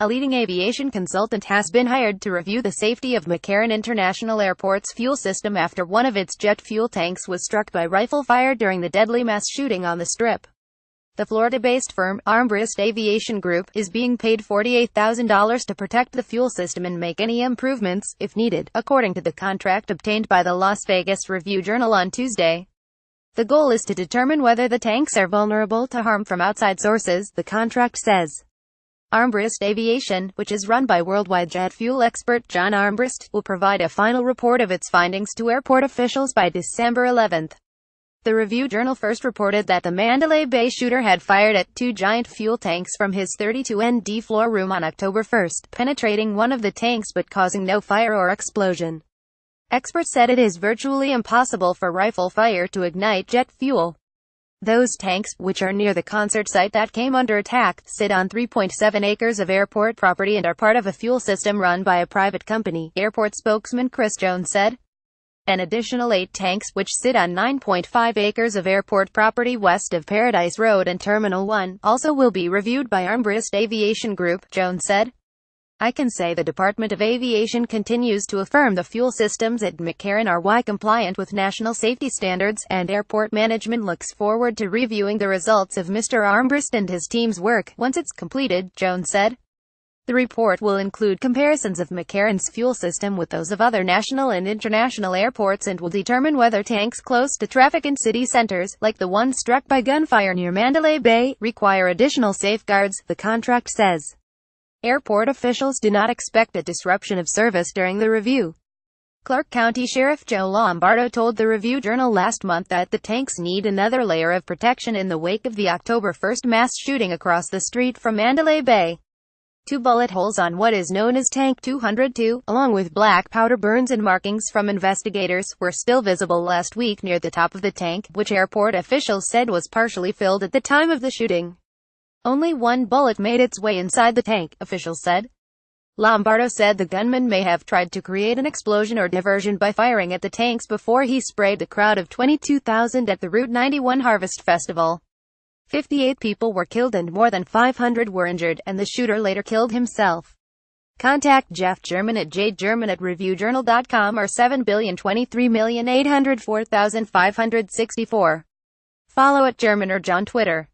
A leading aviation consultant has been hired to review the safety of McCarran International Airport's fuel system after one of its jet fuel tanks was struck by rifle fire during the deadly mass shooting on the Strip. The Florida-based firm, Armbrust Aviation Group, is being paid $48,000 to protect the fuel system and make any improvements, if needed, according to the contract obtained by the Las Vegas Review-Journal on Tuesday. The goal is to determine whether the tanks are vulnerable to harm from outside sources, the contract says. Armbrust Aviation, which is run by worldwide jet fuel expert John Armbrust, will provide a final report of its findings to airport officials by December 11. The Review-Journal first reported that the Mandalay Bay shooter had fired at two giant fuel tanks from his 32ND floor room on October 1, penetrating one of the tanks but causing no fire or explosion. Experts said it is virtually impossible for rifle fire to ignite jet fuel. Those tanks, which are near the concert site that came under attack, sit on 3.7 acres of airport property and are part of a fuel system run by a private company, airport spokesman Chris Jones said. An additional 8 tanks, which sit on 9.5 acres of airport property west of Paradise Road and Terminal 1, also will be reviewed by Armbrust Aviation Group, Jones said. I can say the Department of Aviation continues to affirm the fuel systems at McCarran are compliant with national safety standards, and airport management looks forward to reviewing the results of Mr. Armbrust and his team's work once it's completed, Jones said. The report will include comparisons of McCarran's fuel system with those of other national and international airports and will determine whether tanks close to traffic and city centers, like the one struck by gunfire near Mandalay Bay, require additional safeguards, the contract says. Airport officials do not expect a disruption of service during the review. Clark County Sheriff Joe Lombardo told the Review-Journal last month that the tanks need another layer of protection in the wake of the October 1 mass shooting across the street from Mandalay Bay. 2 bullet holes on what is known as Tank 202, along with black powder burns and markings from investigators, were still visible last week near the top of the tank, which airport officials said was partially filled at the time of the shooting. Only 1 bullet made its way inside the tank, officials said. Lombardo said the gunman may have tried to create an explosion or diversion by firing at the tanks before he sprayed the crowd of 22,000 at the Route 91 Harvest Festival. 58 people were killed and more than 500 were injured, and the shooter later killed himself. Contact Jeff German at jgerman@reviewjournal.com or 7,023,804,564. Follow @GermanOrJ on Twitter.